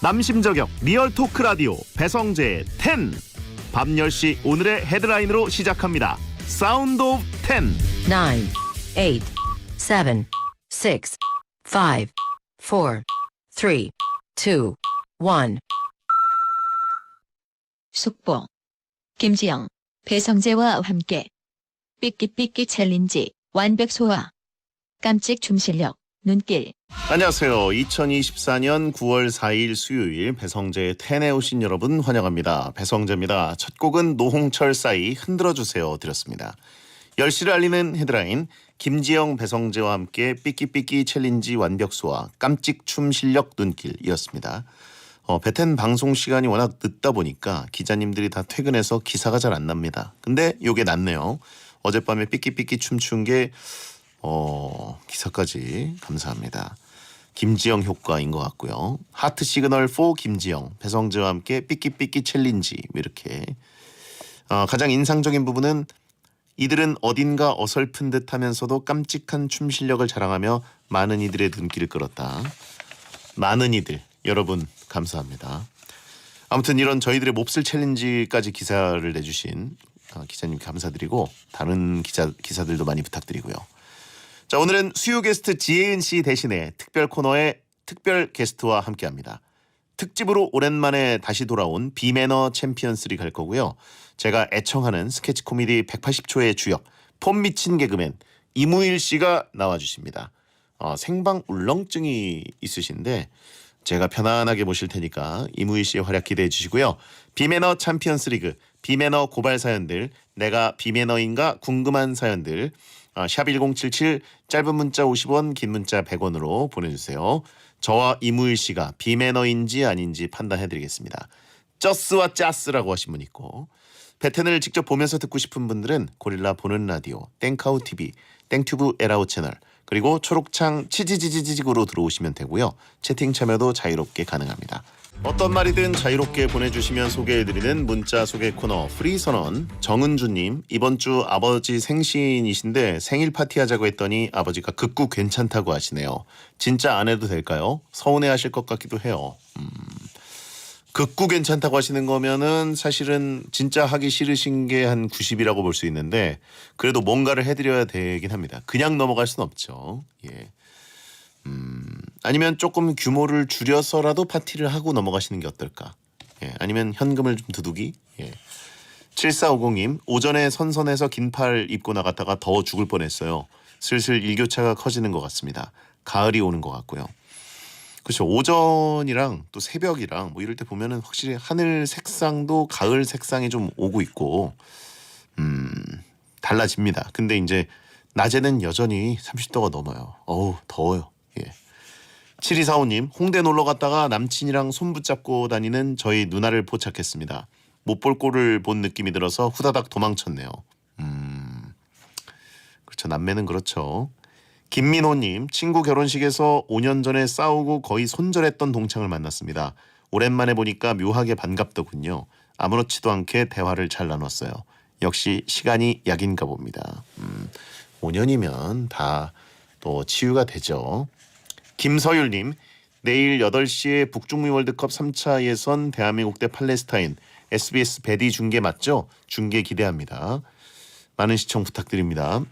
남심저격 리얼 토크 라디오 배성재의 10. 밤 10시 오늘의 헤드라인으로 시작합니다. 사운드 오브 10. 9, 8, 7, 6, 5, 4, 3, 2, 1. 속보. 김지영, 배성재와 함께 삐끼삐끼 챌린지 완벽 소화. 깜찍 춤실력 눈길. 안녕하세요. 2024년 9월 4일 수요일 배성재의 10에 오신 여러분 환영합니다. 배성재입니다. 첫 곡은 노홍철 싸이 흔들어주세요 드렸습니다. 10시를 알리는 헤드라인 김지영 배성재와 함께 삐끼삐끼 챌린지 완벽 소화 깜찍 춤 실력 눈길이었습니다. 베텐 방송 시간이 워낙 늦다 보니까 기자님들이 다 퇴근해서 기사가 잘 안 납니다. 근데 요게 낫네요. 어젯밤에 삐끼삐끼 춤춘 게 기사까지 감사합니다. 김지영 효과인 것 같고요. 하트 시그널 4 김지영 배성재와 함께 삐끼삐끼 챌린지 이렇게 가장 인상적인 부분은 이들은 어딘가 어설픈 듯하면서도 깜찍한 춤 실력을 자랑하며 많은 이들의 눈길을 끌었다. 많은 이들 여러분 감사합니다. 아무튼 이런 저희들의 몹쓸 챌린지까지 기사를 내주신 기자님 감사드리고 다른 기사들도 많이 부탁드리고요. 자, 오늘은 수요 게스트 지혜은 씨 대신에 특별 코너에 특별 게스트와 함께합니다. 특집으로 오랜만에 다시 돌아온 비매너 챔피언스리 갈 거고요. 제가 애청하는 스케치 코미디 180초의 주역 폼 미친 개그맨 이무일 씨가 나와주십니다. 생방 울렁증이 있으신데 제가 편안하게 모실 테니까 이무일 씨의 활약 기대해 주시고요. 비매너 챔피언스 리그, 비매너 고발 사연들, 내가 비매너인가 궁금한 사연들 샵 1077 짧은 문자 50원 긴 문자 100원으로 보내주세요. 저와 이무일 씨가 비매너인지 아닌지 판단해드리겠습니다. 쩌스와 짜스라고 하신 분 있고 베텐을 직접 보면서 듣고 싶은 분들은 고릴라 보는 라디오, 땡카우 TV, 땡튜브 에라오 채널 그리고 초록창 치지지지직으로 들어오시면 되고요. 채팅 참여도 자유롭게 가능합니다. 어떤 말이든 자유롭게 보내주시면 소개해드리는 문자 소개 코너 프리선언. 정은주님, 이번 주 아버지 생신이신데 생일 파티하자고 했더니 아버지가 극구 괜찮다고 하시네요. 진짜 안 해도 될까요? 서운해하실 것 같기도 해요. 극구 괜찮다고 하시는 거면은 사실은 진짜 하기 싫으신 게 한 90이라고 볼 수 있는데 그래도 뭔가를 해드려야 되긴 합니다. 그냥 넘어갈 순 없죠. 예. 아니면 조금 규모를 줄여서라도 파티를 하고 넘어가시는 게 어떨까? 예. 아니면 현금을 좀 두둑이? 예. 7450님, 오전에 선선해서 긴팔 입고 나갔다가 더워 죽을 뻔했어요. 슬슬 일교차가 커지는 것 같습니다. 가을이 오는 것 같고요. 그렇죠. 오전이랑 또 새벽이랑 뭐 이럴 때 보면은 확실히 하늘 색상도 가을 색상이 좀 오고 있고 달라집니다. 근데 이제 낮에는 여전히 30도가 넘어요. 어우 더워요. 예. 7245님, 홍대 놀러 갔다가 남친이랑 손 붙잡고 다니는 저희 누나를 포착했습니다. 못 볼 꼴을 본 느낌이 들어서 후다닥 도망쳤네요. 그렇죠. 남매는 그렇죠. 김민호님, 친구 결혼식에서 5년 전에 싸우고 거의 손절했던 동창을 만났습니다. 오랜만에 보니까 묘하게 반갑더군요. 아무렇지도 않게 대화를 잘 나눴어요. 역시 시간이 약인가 봅니다. 5년이면 다 또 치유가 되죠. 김서율님, 내일 8시에 북중미 월드컵 3차 예선 대한민국 대 팔레스타인 SBS 배디 중계 맞죠? 중계 기대합니다. 많은 시청 부탁드립니다.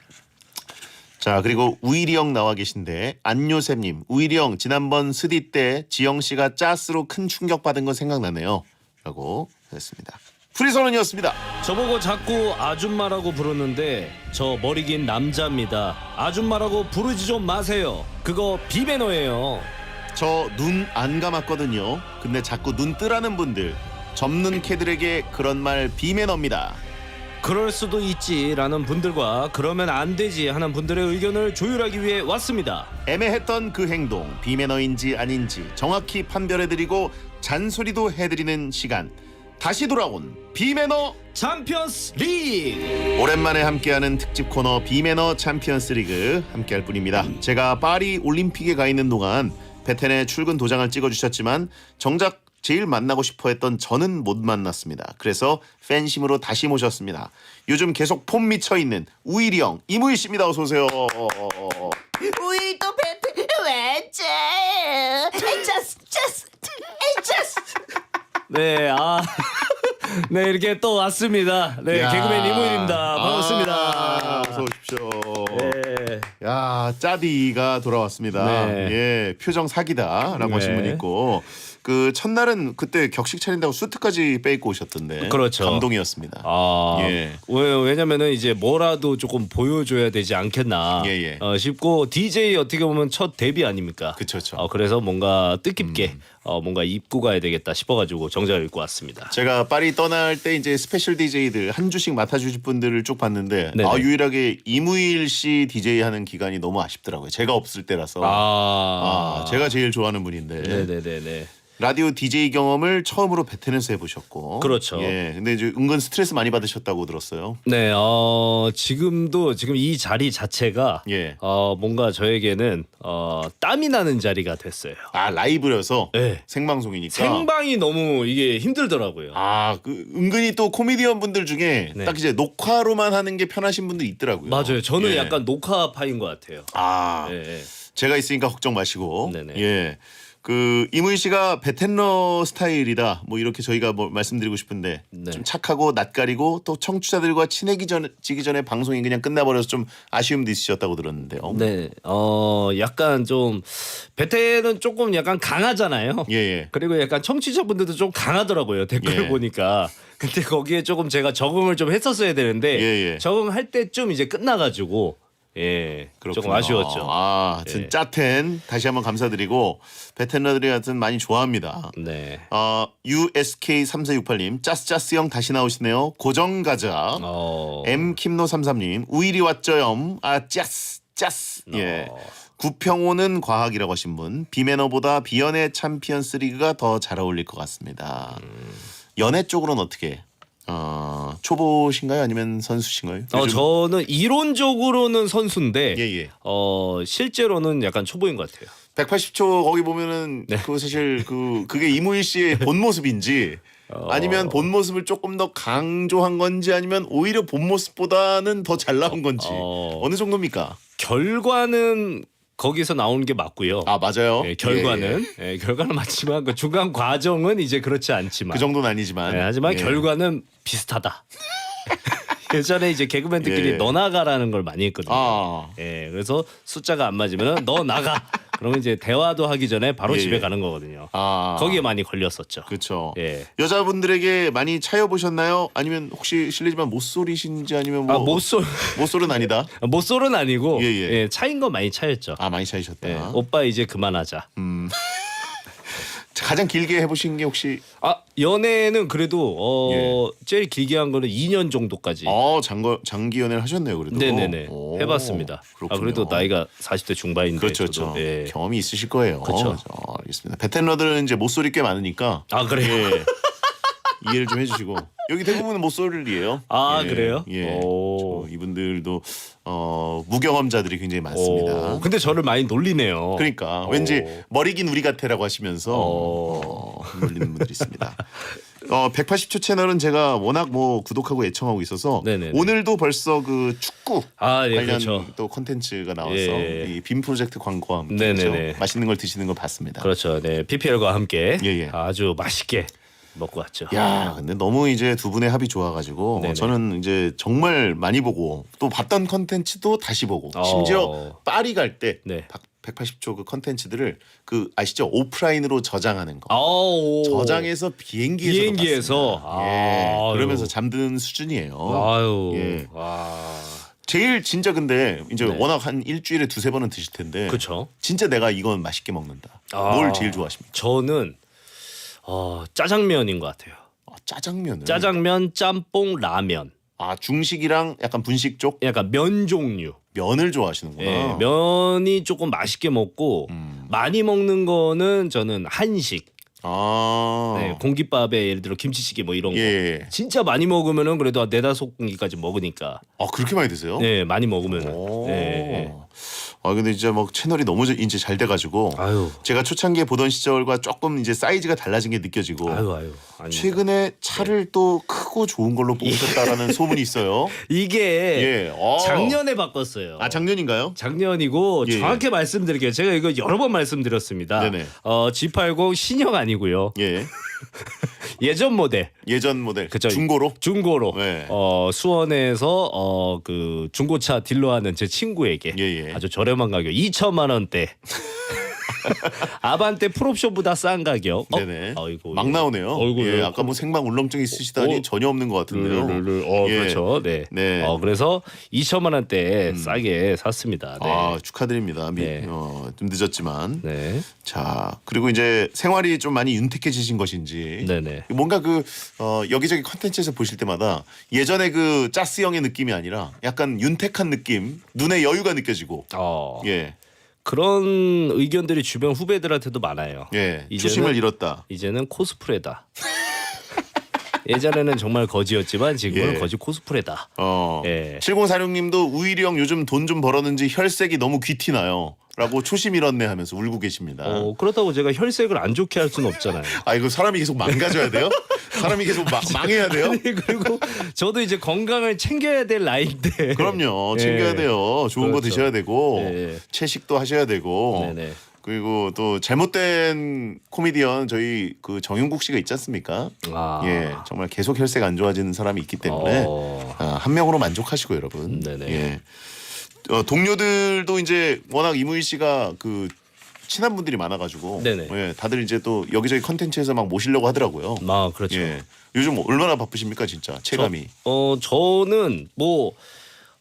자, 그리고 우일이 형 나와 계신데 안요셉님, 우일이 형 지난번 스디 때 지영 씨가 짜스로 큰 충격받은 건 생각나네요. 라고 했습니다. 프리선언이었습니다. 저보고 자꾸 아줌마라고 부르는데 저 머리 긴 남자입니다. 아줌마라고 부르지 좀 마세요. 그거 비매너예요. 저 눈 안 감았거든요. 근데 자꾸 눈 뜨라는 분들, 접는 캐들에게 그런 말 비매너입니다. 그럴 수도 있지라는 분들과 그러면 안 되지 하는 분들의 의견을 조율하기 위해 왔습니다. 애매했던 그 행동, 비매너인지 아닌지 정확히 판별해드리고 잔소리도 해드리는 시간. 다시 돌아온 비매너 챔피언스 리그. 오랜만에 함께하는 특집 코너 비매너 챔피언스 리그 함께할 뿐입니다. 제가 파리 올림픽에 가 있는 동안 베텐의 출근 도장을 찍어주셨지만 정작 제일 만나고 싶어 했던 저는 못 만났습니다. 그래서 팬심으로 다시 모셨습니다. 요즘 계속 폼 미쳐있는 우일이 형 이무일 씨입니다. 어서 오세요. 우일도 베텐 왜째? just 네, 네, 이렇게 또 왔습니다. 네, 야. 개그맨 이무일입니다. 반갑습니다. 어서 오십시오. 네. 야, 짜디가 돌아왔습니다. 네. 예, 표정 사기다라고 네. 하신 분 있고 그 첫날은 그때 격식 차린다고 수트까지 빼입고 오셨던데 그렇죠. 감동이었습니다. 예. 왜냐면은 이제 뭐라도 조금 보여줘야 되지 않겠나 예. 싶고 DJ 어떻게 보면 첫 데뷔 아닙니까? 그쵸. 그래서 뭔가 뜻깊게 뭔가 입고 가야 되겠다 싶어가지고 정장을 입고 왔습니다. 제가 파리 떠날 때 이제 스페셜 DJ들 한 주씩 맡아주실 분들을 쭉 봤는데 네네. 유일하게 이무일 씨 DJ 하는 기간이 너무 아쉽더라고요. 제가 없을 때라서 제가 제일 좋아하는 분인데 네네네네. 라디오 DJ 경험을 처음으로 베텐에서 해보셨고 그렇죠. 예, 근데 이제 은근 스트레스 많이 받으셨다고 들었어요. 네, 지금 이 자리 자체가 예. 뭔가 저에게는 땀이 나는 자리가 됐어요. 라이브여서 네. 생방송이니까. 생방이 너무 이게 힘들더라고요. 그 은근히 또 코미디언 분들 중에 네. 딱 이제 녹화로만 하는 게 편하신 분들이 있더라고요. 맞아요. 저는 예. 약간 녹화파인 것 같아요. 예. 예. 제가 있으니까 걱정 마시고. 네네. 예. 그 이무일 씨가 베텐러 스타일이다. 뭐 이렇게 저희가 뭐 말씀드리고 싶은데 네. 좀 착하고 낯가리고 또 청취자들과 지기 전에 방송이 그냥 끝나버려서 좀 아쉬움도 있으셨다고 들었는데요. 네, 약간 좀 베테는 조금 약간 강하잖아요. 예. 그리고 약간 청취자분들도 좀 강하더라고요. 댓글을 예. 보니까. 근데 거기에 조금 제가 적응을 좀 했었어야 되는데 예. 적응할 때쯤 이제 끝나가지고 조금 그렇군요. 아쉬웠죠. 하여튼 짜텐 다시 한번 감사드리고 베텐러들이 하여튼 많이 좋아합니다. 네. USK3468님 짜스짜스 형 다시 나오시네요. 고정 가자. M킴노33님 우일이 왔죠염. 짜스. 예. 구평호는 과학이라고 하신 분. 비매너보다 비연의 챔피언스 리그가 더 잘 어울릴 것 같습니다. 연애 쪽으로는 어떻게? 초보신가요? 아니면 선수신가요? 요즘- 저는 이론적으로는 선수인데 예. 실제로는 약간 초보인 것 같아요. 180초 거기 보면은 네. 그 사실 그게 이무일 씨의 본 모습인지 아니면 본 모습을 조금 더 강조한 건지 아니면 오히려 본 모습보다는 더 잘 나온 건지 어느 정도입니까? 결과는 거기서 나오는 게 맞고요. 맞아요. 네, 결과는 결과는 맞지만 그 중간 과정은 이제 그렇지 않지만 그 정도는 아니지만 하지만 예. 결과는 비슷하다. 예전에 이제 개그맨들끼리 예. 너 나가라는 걸 많이 했거든요. 그래서 숫자가 안 맞으면 너 나가. 그러면 이제 대화도 하기 전에 바로 예. 집에 가는 거거든요. 거기에 많이 걸렸었죠. 그렇죠. 예. 여자분들에게 많이 차여 보셨나요? 아니면 혹시 실례지만 못소리신지 아니면 뭐 못소리는 아니다. 못쏠은 아니고 예. 차인 거 많이 차였죠. 많이 차이셨다. 예. 오빠 이제 그만하자. 가장 길게 해보신 게 혹시 연애는 그래도 제일 길게 한 거는 2년 정도까지. 장기 연애를 하셨네요, 그래도. 네네네. 오, 해봤습니다. 그렇군요. 그래도 나이가 40대 중반인데. 그렇죠. 저도, 예. 경험이 있으실 거예요. 그렇죠. 알겠습니다. 베텐러들은 이제 못소리 꽤 많으니까. 그래요? 예. 이해를 좀 해주시고 여기 대부분은 못소리예요. 그래요? 예. 오. 이분들도 무경험자들이 굉장히 많습니다. 근데 저를 많이 놀리네요. 그러니까 왠지 머리 긴 우리 같아라고 하시면서 놀리는 분들이 있습니다. 180초 채널은 제가 워낙 뭐 구독하고 애청하고 있어서 네네네. 오늘도 벌써 그 축구 예, 관련 그렇죠. 또 콘텐츠가 나와서 예. 이 빔 프로젝트 광고와 함께 네네네. 그렇죠? 맛있는 걸 드시는 걸 봤습니다. 그렇죠. 네, PPL과 함께 예. 아주 맛있게 먹고 왔죠. 야, 근데 너무 이제 두 분의 합이 좋아가지고 네네. 저는 이제 정말 많이 보고 또 봤던 컨텐츠도 다시 보고 심지어 파리 갈 때 네. 180초 그 컨텐츠들을 그 아시죠? 오프라인으로 저장하는 거. 저장해서 비행기에서 아유. 그러면서 잠드는 수준이에요. 아유. 예. 와. 제일 진짜 근데 이제 네. 워낙 한 일주일에 두세 번은 드실 텐데 그렇죠. 진짜 내가 이건 맛있게 먹는다. 뭘 제일 좋아하십니까? 저는 짜장면인 것 같아요. 짜장면은 짜장면, 짬뽕, 라면. 중식이랑 약간 분식 쪽 약간 면 종류. 면을 좋아하시는구나. 예, 면이 조금 맛있게 먹고 많이 먹는 거는 저는 한식. 네, 공깃밥에 예를 들어 김치찌개 뭐 이런 거. 예. 진짜 많이 먹으면은 그래도 한 4-5 공기까지 먹으니까. 그렇게 많이 드세요? 네, 많이 먹으면은. 오. 네. 근데 진짜 막 채널이 너무 이제 잘 돼가지고 아유. 제가 초창기에 보던 시절과 조금 이제 사이즈가 달라진 게 느껴지고 아유. 아닙니다. 최근에 차를 또 크고 좋은 걸로 뽑으셨다라는 소문이 있어요. 이게 예. 작년에 바꿨어요. 작년인가요? 작년이고 예. 정확히 말씀드릴게요. 제가 이거 여러 번 말씀드렸습니다. 네네. G80 신형 아니고요. 예. 예전 모델. 예전 모델. 그쵸. 중고로. 중고로 네. 수원에서 그 중고차 딜러하는 제 친구에게 예. 아주 저렴한 가격 2천만 원대 아반떼 풀옵션보다 싼 가격. 네네. 아이고, 막 예. 나오네요. 어이구, 예, 예. 아까 뭐 생방 울렁증 있으시다니 전혀 없는 것 같은데요. 예. 그렇죠. 네. 네. 그래서 2천만 원대 싸게 샀습니다. 네. 아, 축하드립니다. 네. 좀 늦었지만. 네. 자, 그리고 이제 생활이 좀 많이 윤택해지신 것인지 네네. 뭔가 여기저기 컨텐츠에서 보실 때마다 예전에 그 짜스 형의 느낌이 아니라 약간 윤택한 느낌, 눈에 여유가 느껴지고. 예. 그런 의견들이 주변 후배들한테도 많아요. 예. 이제는- 초심을 잃었다. 이제는 코스프레다. 예전에는 정말 거지였지만 지금은 예. 거지 코스프레다. 예. 7046님도 우일이 형 요즘 돈 좀 벌었는지 혈색이 너무 귀티나요. 라고 초심 잃었네 하면서 울고 계십니다. 그렇다고 제가 혈색을 안 좋게 할 수는 없잖아요. 아, 이거 사람이 계속 망가져야 돼요? 사람이 계속 망해야 돼요? 아니, 그리고 저도 이제 건강을 챙겨야 될 나이인데. 그럼요. 예. 챙겨야 돼요. 좋은 거 그렇죠. 드셔야 되고 예. 채식도 하셔야 되고. 네네. 그리고 또 잘못된 코미디언 저희 그 정윤국 씨가 있지 않습니까? 아. 예, 정말 계속 혈색 안 좋아지는 사람이 있기 때문에 한 명으로 만족하시고 여러분. 네네. 예. 동료들도 이제 워낙 이무희 씨가 그 친한 분들이 많아가지고 네네. 예, 다들 이제 또 여기저기 컨텐츠에서 막 모시려고 하더라고요. 그렇죠. 예. 요즘 얼마나 바쁘십니까 진짜 체감이? 저는 뭐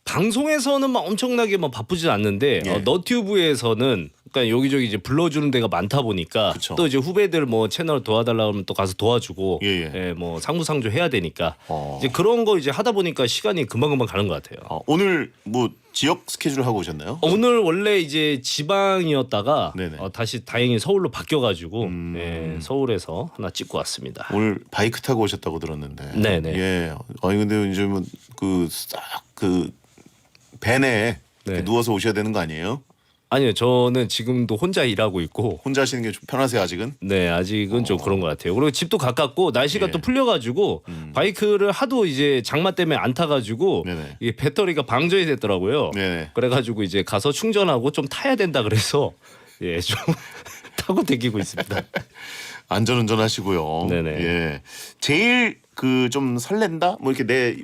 방송에서는 막 엄청나게 막 바쁘지 않는데 예. 너튜브에서는 그러니까 여기저기 이제 불러주는 데가 많다 보니까 그쵸. 또 이제 후배들 뭐 채널 도와달라고 하면 또 가서 도와주고 예. 뭐 상부상조 해야 되니까 어. 이제 그런 거 이제 하다 보니까 시간이 금방금방 가는 것 같아요. 오늘 뭐 지역 스케줄 하고 오셨나요? 오늘 원래 이제 지방이었다가 네네. 다시 다행히 서울로 바뀌어가지고 서울에서 하나 찍고 왔습니다. 오늘 바이크 타고 오셨다고 들었는데. 네네. 예. 아니 근데 요즘은 그 밴에 네. 누워서 오셔야 되는 거 아니에요? 아니요, 저는 지금도 혼자 일하고 있고. 혼자 하시는 게 좀 편하세요 아직은? 네, 아직은 좀 그런 것 같아요. 그리고 집도 가깝고 날씨가 예. 또 풀려가지고 바이크를 하도 이제 장마 때문에 안 타가지고 네네. 이게 배터리가 방전이 됐더라고요. 네네. 그래가지고 이제 가서 충전하고 좀 타야 된다 그래서 좀 타고 다니고 있습니다. 안전운전 하시고요. 네네. 예. 제일 그 좀 설렌다? 뭐 이렇게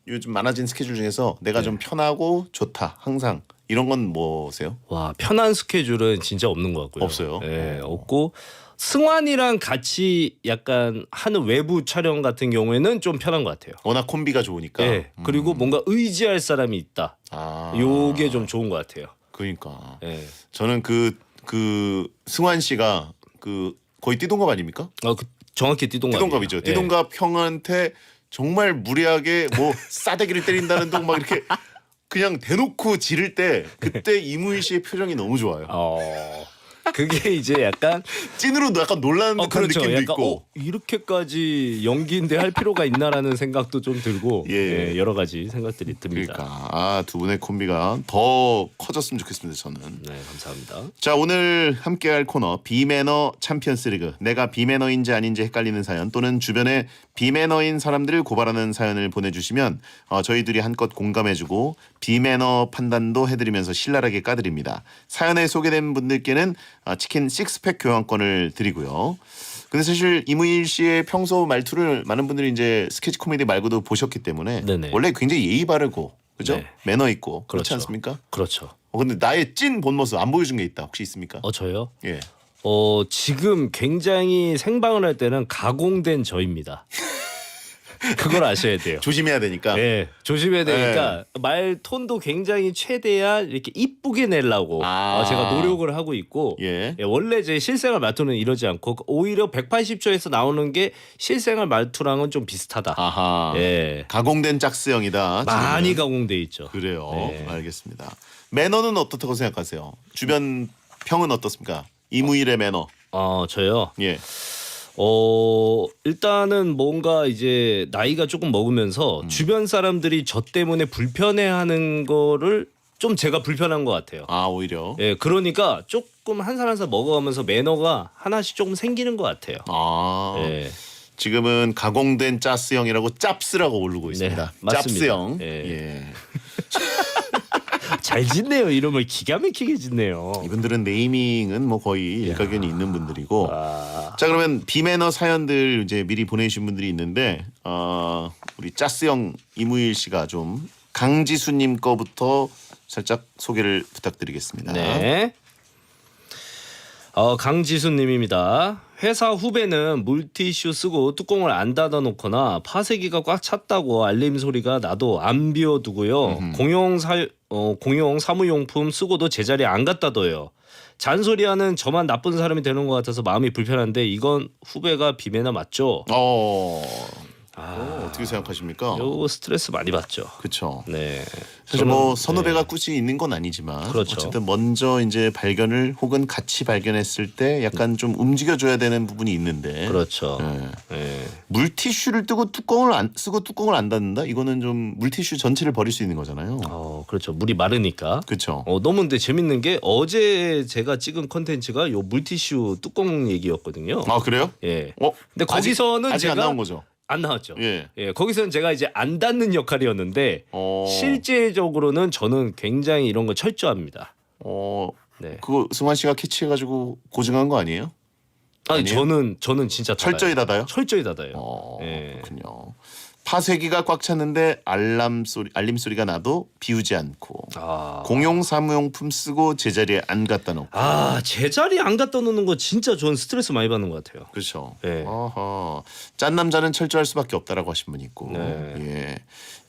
요즘 많아진 스케줄 중에서 내가 네. 좀 편하고 좋다. 항상 이런 건 뭐세요? 와, 편한 스케줄은 진짜 없는 것 같고요. 없어요? 네, 없고 승환이랑 같이 약간 하는 외부 촬영 같은 경우에는 좀 편한 것 같아요. 워낙 콤비가 좋으니까. 네, 그리고 뭔가 의지할 사람이 있다. 아. 요게 좀 좋은 것 같아요. 그러니까. 네. 저는 그 승환 씨가 그 거의 띠동갑 아닙니까? 정확히 띠동갑이에요. 띠동갑이죠. 예. 띠동갑 형한테 정말 무리하게 뭐 싸대기를 때린다는 둥 막 이렇게 그냥 대놓고 지를 때 그때 이무희 씨의 표정이 너무 좋아요. 그게 이제 약간 찐으로 약간 놀라는 듯한 그렇죠. 느낌도 약간 있고. 이렇게까지 연기인데 할 필요가 있나라는 생각도 좀 들고 예. 여러 가지 생각들이 듭니다. 그러니까 두 분의 콤비가 더 커졌으면 좋겠습니다. 저는. 네, 감사합니다. 자, 오늘 함께할 코너 비매너 챔피언스리그. 내가 비매너인지 아닌지 헷갈리는 사연 또는 주변에 비매너인 사람들을 고발하는 사연을 보내주시면 저희들이 한껏 공감해주고 비매너 판단도 해드리면서 신랄하게 까드립니다. 사연에 소개된 분들께는 치킨 6팩 교환권을 드리고요. 근데 사실 이무일 씨의 평소 말투를 많은 분들이 이제 스케치 코미디 말고도 보셨기 때문에 네네. 원래 굉장히 예의 바르고 그죠? 네. 매너 있고 그렇지 그렇죠. 않습니까? 그렇죠. 근데 나의 찐 본 모습 안 보여준 게 있다. 혹시 있습니까? 저요? 예. 지금 굉장히 생방을 할 때는 가공된 저입니다. 그걸 아셔야 돼요. 조심해야 되니까. 네, 조심해야 되니까 말 톤도 굉장히 최대한 이렇게 이쁘게 내려고 제가 노력을 하고 있고 예. 원래 제 실생활 말투는 이러지 않고 오히려 180초에서 나오는 게 실생활 말투랑은 좀 비슷하다. 아하. 예. 가공된 짝스형이다. 많이 지금은. 가공돼 있죠. 그래요. 네. 알겠습니다. 매너는 어떻다고 생각하세요? 주변 평은 어떻습니까? 이무일의 매너. 저요. 예. 일단은 뭔가 이제 나이가 조금 먹으면서 주변 사람들이 저 때문에 불편해하는 거를 좀 제가 불편한 것 같아요. 오히려. 예, 그러니까 조금 한 살 한 살 먹어가면서 매너가 하나씩 조금 생기는 것 같아요. 예. 지금은 가공된 짜스형이라고 짭스라고 오르고 있습니다. 맞습니다. 짭스형. 예. 예. 잘 짓네요. 이름을 기가 막히게 짓네요. 이분들은 네이밍은 뭐 거의 일가견이 있는 분들이고. 아, 자, 그러면 비매너 사연들 이제 미리 보내주신 분들이 있는데 우리 짜스형 이무일 씨가 좀 강지수님 거부터 살짝 소개를 부탁드리겠습니다. 네. 강지수님입니다. 회사 후배는 물티슈 쓰고 뚜껑을 안 닫아놓거나 파쇄기가 꽉 찼다고 알림 소리가 나도 안 비워두고요. 공용 사무용품 쓰고도 제자리에 안 갖다 둬요. 잔소리하는 저만 나쁜 사람이 되는 것 같아서 마음이 불편한데 이건 후배가 비매너 맞죠? 어떻게 생각하십니까? 요거 스트레스 많이 받죠. 그렇죠. 네. 사실 뭐 저는, 선후배가 굳이 있는 건 아니지만 그렇죠. 어쨌든 먼저 이제 발견을 혹은 같이 발견했을 때 약간 좀 움직여줘야 되는 부분이 있는데 그렇죠. 네. 네. 물티슈를 뜨고 뚜껑을 안 쓰고 뚜껑을 안 닫는다? 이거는 좀 물티슈 전체를 버릴 수 있는 거잖아요. 그렇죠. 물이 마르니까. 그렇죠. 너무 근데 재밌는 게 어제 제가 찍은 컨텐츠가 요 물티슈 뚜껑 얘기였거든요. 아 그래요? 예. 어? 근데 거기서는 아직 제가 안 나온 거죠? 안 나왔죠. 예. 거기서는 제가 이제 안 닿는 역할이었는데 실제적으로는 저는 굉장히 이런 거 철저합니다. 네. 그거 승환 씨가 캐치해가지고 고증한 거 아니에요? 아니 아니에요? 저는 진짜 닫아요. 철저히 닫아요? 철저히 닫아요. 예. 그렇군요. 파쇄기가 꽉 찼는데 알림 소리가 나도 비우지 않고 공용 사무용품 쓰고 제자리에 안 갖다 놓고. 제자리에 안 갖다 놓는 거 진짜 저는 스트레스 많이 받는 것 같아요. 그렇죠. 네. 짠 남자는 철저할 수밖에 없다라고 하신 분이 있고. 네. 예.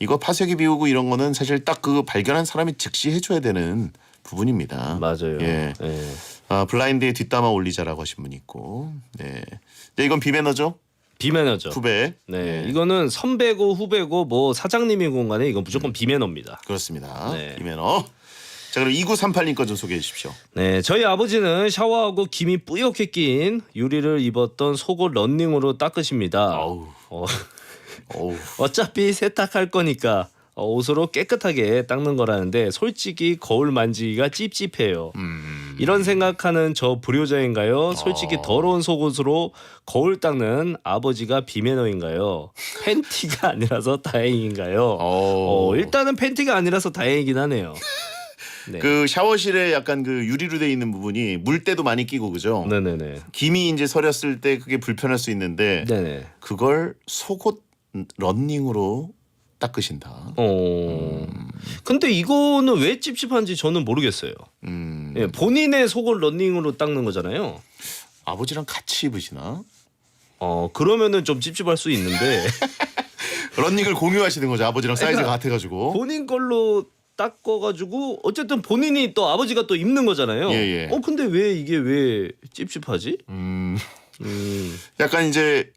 이거 파쇄기 비우고 이런 거는 사실 딱 그 발견한 사람이 즉시 해줘야 되는 부분입니다. 맞아요. 예. 예. 블라인드에 뒷담화 올리자라고 하신 분이 있고. 네. 이건 비매너죠? 비매너죠. 후배. 네. 이거는 선배고 후배고 뭐 사장님이건 간에 이건 무조건 비매너입니다. 그렇습니다. 네. 비매너. 자, 그럼 2938님 거 좀 소개해 주십시오. 네, 저희 아버지는 샤워하고 김이 뿌옇게 낀 유리를 입었던 속옷 런닝으로 닦으십니다. 어우. 어차피 세탁할 거니까 옷으로 깨끗하게 닦는 거라는데 솔직히 거울 만지기가 찝찝해요. 이런 생각하는 저 불효자인가요? 솔직히 더러운 속옷으로 거울 닦는 아버지가 비매너인가요? 팬티가 아니라서 다행인가요? 일단은 팬티가 아니라서 다행이긴 하네요. 네. 그 샤워실에 약간 그 유리로 돼 있는 부분이 물때도 많이 끼고 그죠? 네네네. 김이 이제 서렸을 때 그게 불편할 수 있는데 네네. 그걸 속옷 런닝으로 닦으신다. 근데 이거는 왜 찝찝한지 저는 모르겠어요. 예, 본인의 속을 런닝으로 닦는 거잖아요. 아버지랑 같이 입으시나? 그러면은 좀 찝찝할 수 있는데 런닝을 공유하시는 거죠. 아버지랑 사이즈가 그러니까 같아가지고. 본인 걸로 닦아가지고 어쨌든 본인이 또 아버지가 또 입는 거잖아요. 예. 근데 왜 이게 왜 찝찝하지? 약간 이제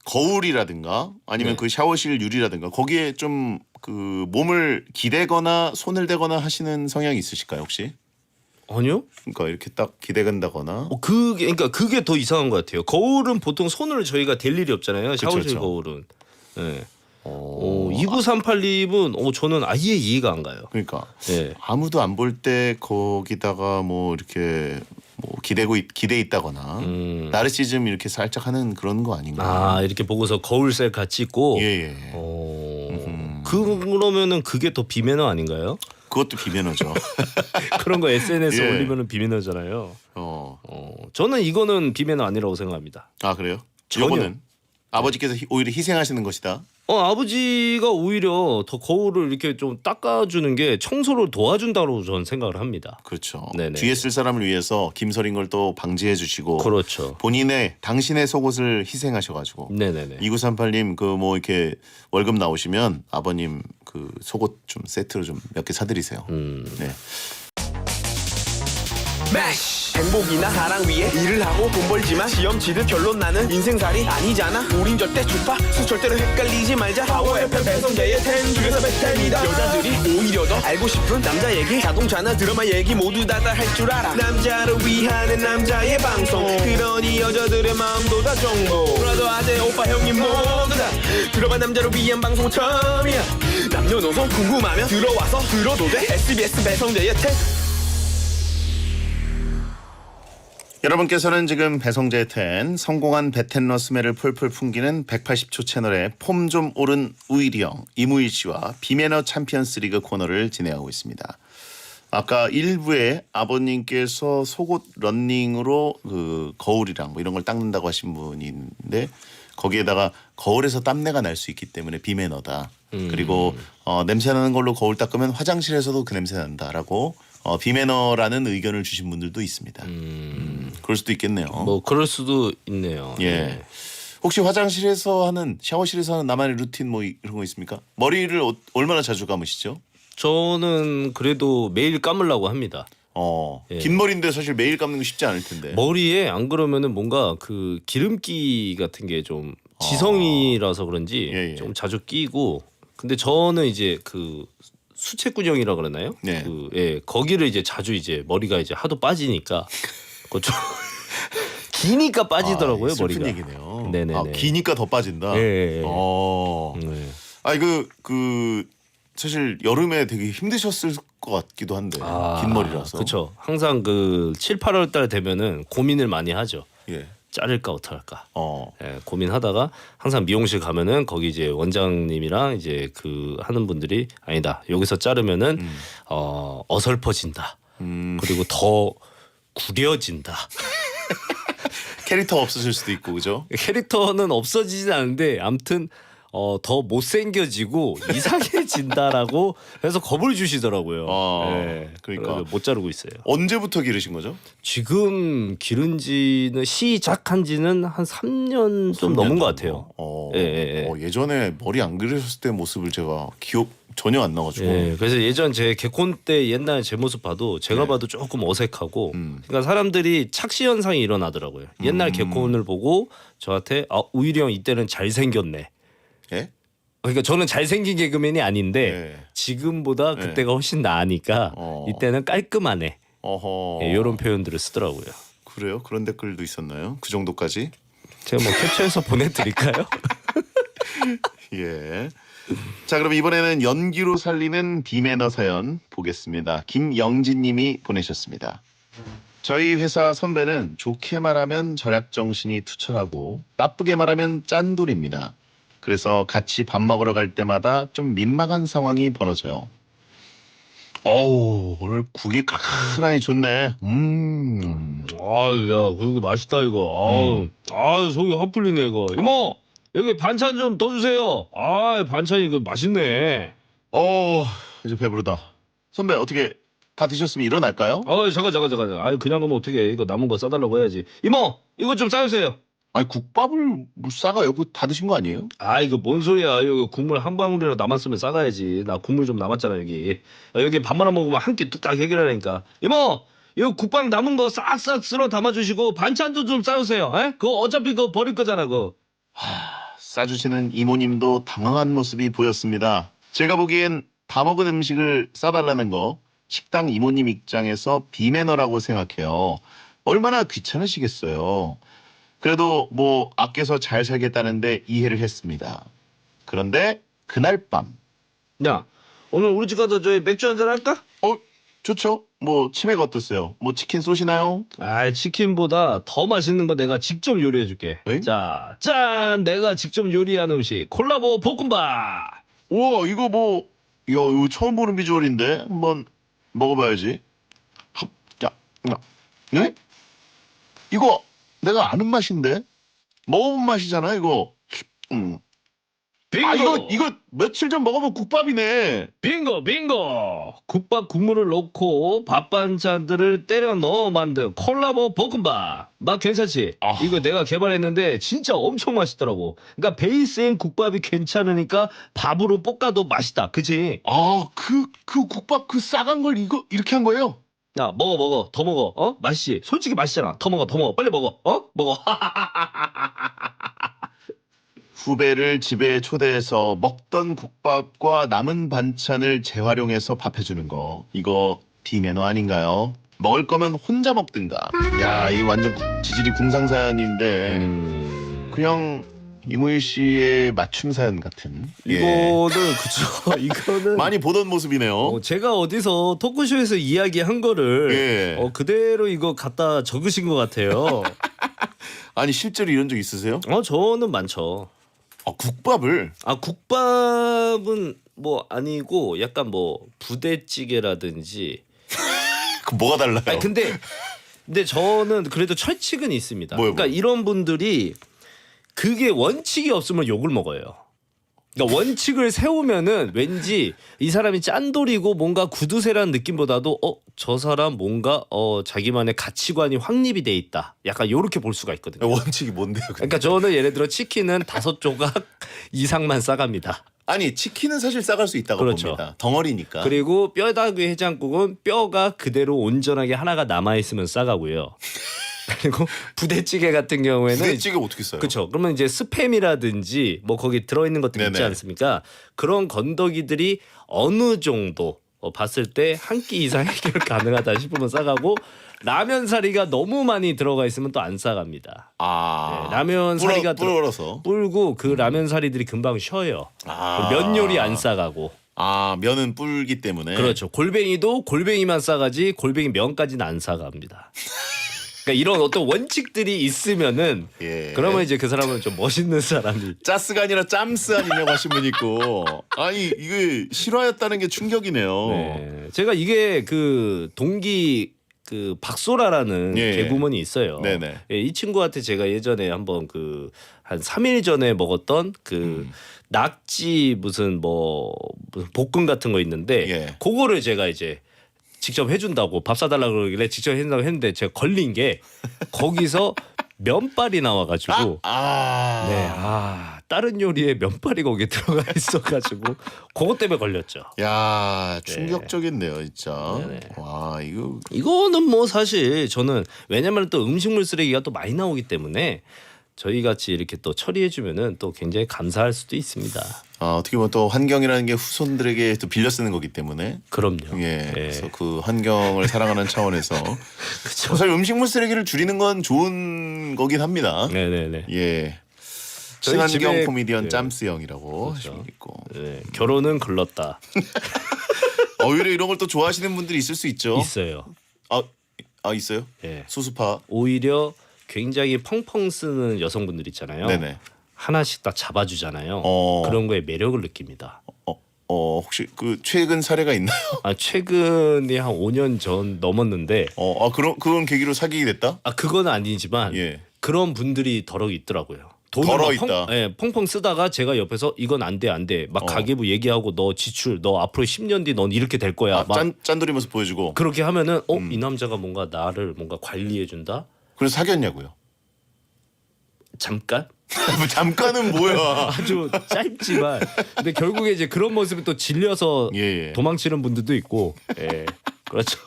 거울이라든가 아니면 네. 그 샤워실 유리라든가 거기에 좀 그 몸을 기대거나 손을 대거나 하시는 성향이 있으실까요 혹시? 아니요. 그러니까 이렇게 딱 기대간다거나. 그러니까 그게 더 이상한 것 같아요. 거울은 보통 손을 저희가 댈 일이 없잖아요. 샤워실 그쵸. 거울은. 네. 2938님은 저는 아예 이해가 안 가요. 그러니까 예. 아무도 안 볼 때 거기다가 뭐 이렇게 뭐 기대 있다거나 나르시즘 이렇게 살짝 하는 그런 거 아닌가? 이렇게 보고서 거울 셀카 찍고. 예. 그러면은 그게 더 비매너 아닌가요? 그것도 비매너죠. 그런 거 SNS 예. 올리면은 비매너잖아요. 저는 이거는 비매너 아니라고 생각합니다. 아 그래요? 전혀. 요거는 아버지께서 오히려 희생하시는 것이다. 아버지가 오히려 더 거울을 이렇게 좀 닦아주는 게 청소를 도와준다고 저는 생각을 합니다. 그렇죠. 네네. 뒤에 쓸 사람을 위해서 김서린 걸 또 방지해 주시고 그렇죠. 당신의 속옷을 희생하셔가지고 네네네. 2938님 그 뭐 이렇게 월급 나오시면 아버님 그 속옷 좀 세트로 좀 몇 개 사드리세요. 네. 매시 행복이나 사랑 위해 일을 하고 돈 벌지만 시험 치듯 결론 나는 인생살이 아니잖아. 우린 절대 주파수 절대로 헷갈리지 말자. 파워 FM 배성재의 10 중에서 100템이다. 여자들이 오히려 더 알고 싶은 남자 얘기, 자동차나 드라마 얘기 모두 다 할 줄 알아. 남자를 위한 남자의 방송, 그러니 여자들의 마음도 다 정보. 브라더 아재 오빠 형님 모두 다 들어봐. 남자를 위한 방송 처음이야. 남녀노소 궁금하면 들어와서 들어도 돼. SBS 배성재의 10. 여러분께서는 지금 배성재의 10 성공한 베텐러 스멜을 폴폴 풍기는 180초 채널의 폼 좀 오른 우일이 형 이무일 씨와 비매너 챔피언스 리그 코너를 진행하고 있습니다. 아까 일부에 아버님께서 속옷 런닝으로 그 거울이랑 뭐 이런 걸 닦는다고 하신 분이 있는데 거기에다가 거울에서 땀내가 날 수 있기 때문에 비매너다. 그리고 냄새 나는 걸로 거울 닦으면 화장실에서도 그 냄새 난다라고 비매너라는 의견을 주신 분들도 있습니다. 그럴 수도 있겠네요. 뭐 그럴 수도 있네요. 예. 네. 혹시 화장실에서 하는 샤워실에서 하는 나만의 루틴 뭐 이런 거 있습니까? 머리를 얼마나 자주 감으시죠? 저는 그래도 매일 감으려고 합니다. 예. 긴 머리인데 사실 매일 감는 거 쉽지 않을 텐데. 머리에 안 그러면은 뭔가 그 기름기 같은 게 좀 지성이라서 그런지 예. 좀 자주 끼고. 근데 저는 이제 그 수채꾼형이라 그러나요? 네. 그 예, 거기를 이제 자주 이제 머리가 이제 하도 빠지니까 그거 좀 기니까 빠지더라고요, 슬픈 머리가. 얘기네요. 네네네. 기니까 더 빠진다. 예. 네. 아니 그 사실 여름에 되게 힘드셨을 것 같기도 한데 긴 머리라서. 그렇죠. 항상 그 7, 8월 달 되면은 고민을 많이 하죠. 예. 자를까 어떡할까. 어. 예, 고민하다가 항상 미용실 가면은 거기 이제 원장님이랑 이제 그 하는 분들이 아니다. 여기서 자르면은 어설퍼진다. 그리고 더 구려진다. 캐릭터 없어질 수도 있고 그죠? 캐릭터는 없어지진 않은데 아무튼 더 못생겨지고 이상해진다라고 해서 겁을 주시더라고요. 예, 그러니까. 그래서 못 자르고 있어요. 언제부터 기르신 거죠? 지금 기른 지는 시작한 지는 한 3년 좀 넘은 것 같아요. 예전에 머리 안 기르셨을 때 모습을 제가 기억 전혀 안 나가지고. 예, 그래서 예전 제 개콘 때 옛날 제 모습 봐도 제가 네. 봐도 조금 어색하고 그러니까 사람들이 착시 현상이 일어나더라고요. 옛날 개콘을 보고 저한테 우일이 형 이때는 잘생겼네. 예? 그러니까 저는 잘생긴 개그맨이 아닌데 네. 지금보다 네. 그때가 훨씬 나으니까 이때는 깔끔하네. 어허. 이런 표현들을 쓰더라고요. 그래요? 그런 댓글도 있었나요? 그 정도까지? 제가 뭐 캡처해서 보내드릴까요? 예. 자, 그럼 이번에는 연기로 살리는 비매너 사연 보겠습니다. 김영진 님이 보내셨습니다. 저희 회사 선배는 좋게 말하면 절약 정신이 투철하고 나쁘게 말하면 짠돌입니다. 그래서 같이 밥 먹으러 갈 때마다 좀 민망한 상황이 벌어져요. 어우, 오늘 국이 크하니 좋네. 야, 그거 맛있다, 이거. 속이 헛 풀리네, 이거. 이모! 여기 반찬 좀 더 주세요. 반찬이 이거 맛있네. 이제 배부르다. 선배, 어떻게 다 드셨으면 일어날까요? 잠깐. 그냥 가면 어떡해. 이거 남은 거 싸달라고 해야지. 이모! 이거 좀 싸주세요. 아니, 국밥을 뭐 싸가요? 그거 다 드신 거 아니에요? 이거 뭔 소리야. 여기 국물 한 방울이라도 남았으면 싸가야지. 나 국물 좀 남았잖아, 여기. 여기 밥만 안 먹으면 한 끼 뚝딱 해결하니까. 이모! 이거 국밥 남은 거 싹싹 쓸어 담아주시고 반찬도 좀 싸주세요. 에? 그거 어차피 그거 버릴 거잖아, 그거. 싸주시는 이모님도 당황한 모습이 보였습니다. 제가 보기엔 다 먹은 음식을 싸달라는 거 식당 이모님 입장에서 비매너라고 생각해요. 얼마나 귀찮으시겠어요. 그래도 뭐 아껴서 잘 살겠다는데 이해를 했습니다. 그런데 그날 밤 야, 오늘 우리 집 가서 저희 맥주 한잔 할까? 좋죠? 뭐 치맥 어떠세요? 뭐 치킨 쏘시나요? 치킨보다 더 맛있는 거 내가 직접 요리해 줄게. 에? 자, 짠! 내가 직접 요리한 음식. 콜라보 볶음밥! 우와 이거 뭐 이거 처음 보는 비주얼인데 한번 먹어봐야지. 네? 이거 내가 아는 맛인데 먹어본 맛이잖아 이거. 빙고! 이거 며칠 전 먹어본 국밥이네. 빙고! 국밥 국물을 넣고 밥 반찬들을 때려 넣어 만든 콜라보 볶음밥. 맛 괜찮지? 이거 내가 개발했는데 진짜 엄청 맛있더라고. 그러니까 베이스인 국밥이 괜찮으니까 밥으로 볶아도 맛있다. 그치? 그 국밥 그 싸간 걸 이거 이렇게 한 거예요? 야, 먹어. 더 먹어. 맛있지? 솔직히 맛있잖아. 더 먹어. 빨리 먹어. 먹어. 후배를 집에 초대해서 먹던 국밥과 남은 반찬을 재활용해서 밥 해주는 거 이거 비매너 아닌가요? 먹을 거면 혼자 먹든가. 야, 이 완전 지질이 궁상사연인데 그냥 이무일 씨의 맞춤 사연 같은. 이거는 그쵸. 이거는 많이 보던 모습이네요. 제가 어디서 토크쇼에서 이야기한 거를 예. 그대로 이거 갖다 적으신 것 같아요. 아니 실제로 이런 적 있으세요? 저는 많죠. 국밥을 국밥은 뭐 아니고 약간 뭐 부대찌개라든지 그 뭐가 달라요? 아니 근데 저는 그래도 철칙은 있습니다. 뭐요, 그러니까 뭐요? 이런 분들이 그게 원칙이 없으면 욕을 먹어요. 그러니까 원칙을 세우면은 왠지 이 사람이 짠돌이고 뭔가 구두쇠라는 느낌보다도 저 사람 뭔가 자기만의 가치관이 확립이 돼 있다. 약간 요렇게 볼 수가 있거든요. 원칙이 뭔데요? 근데? 그러니까 저는 예를 들어 치킨은 5조각 이상만 싸갑니다. 아니 치킨은 사실 싸갈 수 있다고 그렇죠. 봅니다. 덩어리니까. 그리고 뼈다귀 해장국은 뼈가 그대로 온전하게 하나가 남아 있으면 싸가고요. 그리고 부대찌개 같은 경우에는 부대찌개 어떻게 써요? 그렇죠. 그러면 이제 스팸이라든지 뭐 거기 들어있는 것들 있지 네네. 않습니까? 그런 건더기들이 어느 정도 봤을 때 한 끼 이상 해결 가능하다 싶으면 싸가고 라면 사리가 너무 많이 들어가 있으면 또 안 싸갑니다. 아 네, 라면 사리가 불어서. 불고 그 라면 사리들이 금방 쉬어요. 아. 면 요리 안 싸가고. 아 면은 불기 때문에. 그렇죠. 골뱅이도 골뱅이만 싸가지 골뱅이 면까지는 안 싸갑니다. 그러니까 이런 어떤 원칙들이 있으면은 예. 그러면 이제 그 사람은 좀 멋있는 사람이. 짜스가 아니라 짬스 아니냐고 하신 분 있고. 아니 이게 실화였다는 게 충격이네요. 네. 제가 이게 그 동기 그 박소라라는 예. 개구먼이 있어요. 네네. 예, 이 친구한테 제가 예전에 한번 그 한 3일 전에 먹었던 그 낙지 무슨 볶음 같은 거 있는데 예. 그거를 제가 이제 직접 해준다고 밥 사달라고 그러길래 직접 해준다고 했는데 제가 걸린 게 거기서 면발이 나와가지고 다른 요리에 면발이 거기에 들어가 있어가지고 그것 때문에 걸렸죠. 야 충격적이네요 진짜. 네네. 와 이거 이거는 뭐 사실 저는 왜냐면 또 음식물 쓰레기가 또 많이 나오기 때문에 저희 같이 이렇게 또 처리해주면은 또 굉장히 감사할 수도 있습니다. 어떻게 보면 또 환경이라는 게 후손들에게 또 빌려 쓰는 거기 때문에. 그럼요. 예. 그래서 그 환경을 사랑하는 차원에서 사실 음식물 쓰레기를 줄이는 건 좋은 거긴 합니다. 네네네. 예. 저희 친환경 집에- 코미디언 네. 짬스 형이라고 그렇죠. 하시고 있고. 네, 결혼은 글렀다. 오히려 이런 걸 또 좋아하시는 분들이 있을 수 있죠. 있어요. 있어요? 예. 수수파. 오히려 굉장히 펑펑 쓰는 여성분들 있잖아요. 네네. 하나씩 다 잡아주잖아요. 어. 그런 거에 매력을 느낍니다. 혹시 그 최근 사례가 있나요? 최근에 한 5년 전 넘었는데 그런 계기로 사귀게 됐다? 그건 아니지만 예. 그런 분들이 더러 있더라고요. 돈을 덜어 막 있다. 펑펑 쓰다가 제가 옆에서 이건 안 돼 안 돼 막 가계부 얘기하고 너 지출 너 앞으로 10년 뒤 넌 이렇게 될 거야 막 짠돌이 모습 보여주고. 그렇게 하면은 이 남자가 뭔가 나를 뭔가 관리해 준다. 그래서 사귀었냐고요? 잠깐 잠깐은 뭐야? 아주 짧지만 근데 결국에 이제 그런 모습이 또 질려서 예. 도망치는 분들도 있고 예 그렇죠.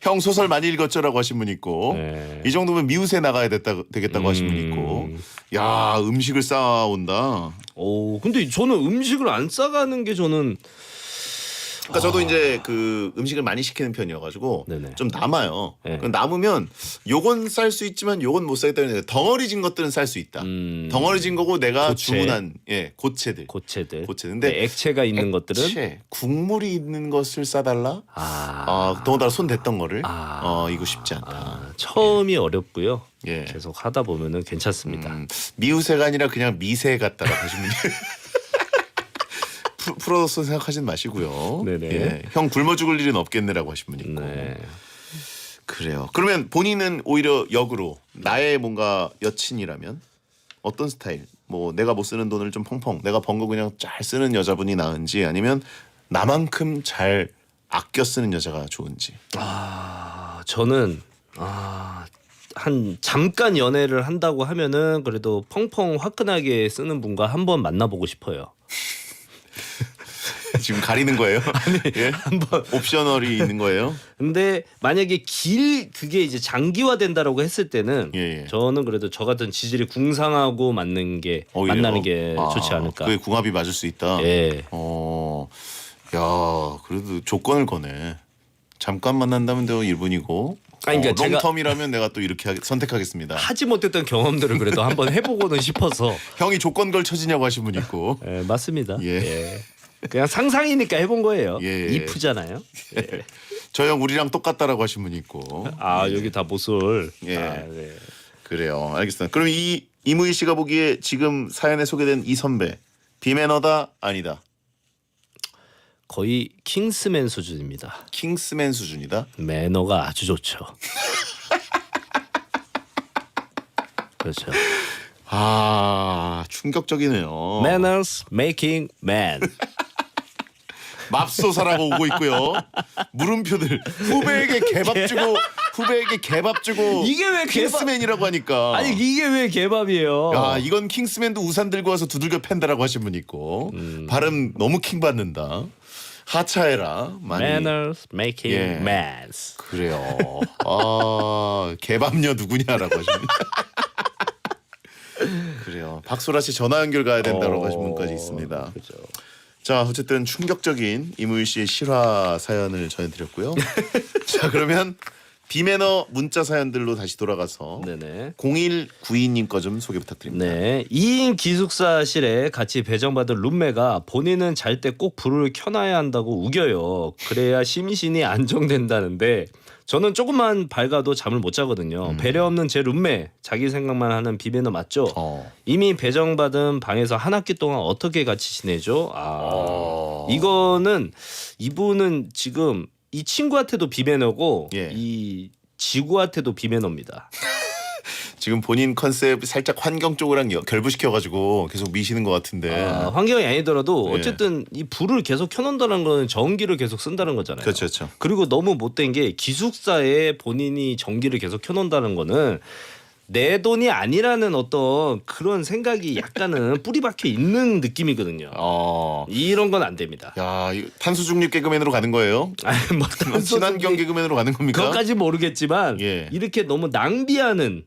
형 소설 많이 읽었죠라고 하신 분 있고 네. 이 정도면 미우새 나가야 되겠다고 하신 분 있고 야 음식을 쌓아온다. 근데 저는 음식을 안 싸가는 게 저는 그러니까 저도 이제 그 음식을 많이 시키는 편이어가지고 네네. 좀 남아요. 네. 남으면 요건 쌀 수 있지만 요건 못 싸겠다 했는데 덩어리진 것들은 쌀 수 있다. 덩어리진 거고 내가 고체. 주문한 고체들. 고체들 고체인데 네, 액체가 있는 것들은 액체, 국물이 있는 것을 싸달라. 더군다나 손 댔던 거를 이거 쉽지 않다. 처음이 어렵고요. 예. 계속 하다 보면은 괜찮습니다. 미우새가 아니라 그냥 미새 같다라고 하시면 프로듀서 생각하진 마시고요. 네네. 예. 형 굶어 죽을 일은 없겠네라고 하신 분 있고. 네. 그래요. 그러면 본인은 오히려 역으로 나의 뭔가 여친이라면 어떤 스타일? 뭐 내가 못 쓰는 돈을 좀 펑펑 내가 번 거 그냥 잘 쓰는 여자분이 나은지 아니면 나만큼 잘 아껴 쓰는 여자가 좋은지. 저는 한 잠깐 연애를 한다고 하면은 그래도 펑펑 화끈하게 쓰는 분과 한번 만나보고 싶어요. 지금 가리는 거예요? 예? 한번 옵셔널이 있는 거예요? 근데 만약에 그게 이제 장기화 된다라고 했을 때는 예. 저는 그래도 저 같은 지질이 궁상하고 만나는 게 좋지 않을까. 그게 궁합이 맞을 수 있다. 예. 야, 그래도 조건을 거네. 잠깐 만난다면 또 1분이고. 그러니까 제가 롱텀이라면 내가 또 이렇게 선택하겠습니다. 하지 못했던 경험들을 그래도 한번 해보고는 싶어서. 형이 조건 걸쳐지냐고 하신 분 있고. 예, 맞습니다. 예. 예. 그냥 상상이니까 해본 거예요. 예. 이프잖아요. 저 형 우리랑 똑같다라고 하신 분 있고. 여기 다 모쏠. 예. 네. 그래요. 알겠습니다. 그럼 이무희 씨가 보기에 지금 사연에 소개된 이 선배 비매너다 아니다. 거의 킹스맨 수준입니다. 킹스맨 수준이다. 매너가 아주 좋죠. 그렇죠. 아 충격적이네요. Manners making man. 맙소사라고 오고 있고요. 물음표들 후배에게 개밥 주고 이게 왜 킹스맨이라고 하니까 아니 이게 왜 개밥이에요? 야 이건 킹스맨도 우산 들고 와서 두들겨 팬다라고 하신 분 있고 발음 너무 킹 받는다. 하차해라 많이. Manners making 예. men. 그래요. 아 개밥녀 누구냐라고 하시는. 그래요. 박소라 씨 전화 연결 가야 된다라고 하신 분까지 있습니다. 그렇죠. 자 어쨌든 충격적인 이무일 씨의 실화 사연을 전해드렸고요. 자 그러면 비매너 문자 사연들로 다시 돌아가서 네네. 0192님 거 좀 소개 부탁드립니다. 네, 2인 기숙사실에 같이 배정받은 룸메가 본인은 잘 때 꼭 불을 켜놔야 한다고 우겨요. 그래야 심신이 안정된다는데 저는 조금만 밝아도 잠을 못 자거든요. 배려 없는 제 룸메 자기 생각만 하는 비매너 맞죠? 이미 배정받은 방에서 한 학기 동안 어떻게 같이 지내죠? 이거는 이분은 지금 이 친구한테도 비매너고 예. 이 지구한테도 비매너입니다. 지금 본인 컨셉 살짝 환경 쪽이랑 결부시켜가지고 계속 미시는 것 같은데. 환경이 아니더라도 예. 어쨌든 이 불을 계속 켜놓는다는 거는 전기를 계속 쓴다는 거잖아요. 그렇죠, 그렇죠. 그리고 너무 못된 게 기숙사에 본인이 전기를 계속 켜놓는다는 거는 내 돈이 아니라는 어떤 그런 생각이 약간은 뿌리 박혀 있는 느낌이거든요. 이런 건 안 됩니다. 야, 탄소 중립 개그맨으로 가는 거예요? 아니, 뭐 친환경 개그맨으로 가는 겁니까? 그것까지 모르겠지만 예. 이렇게 너무 낭비하는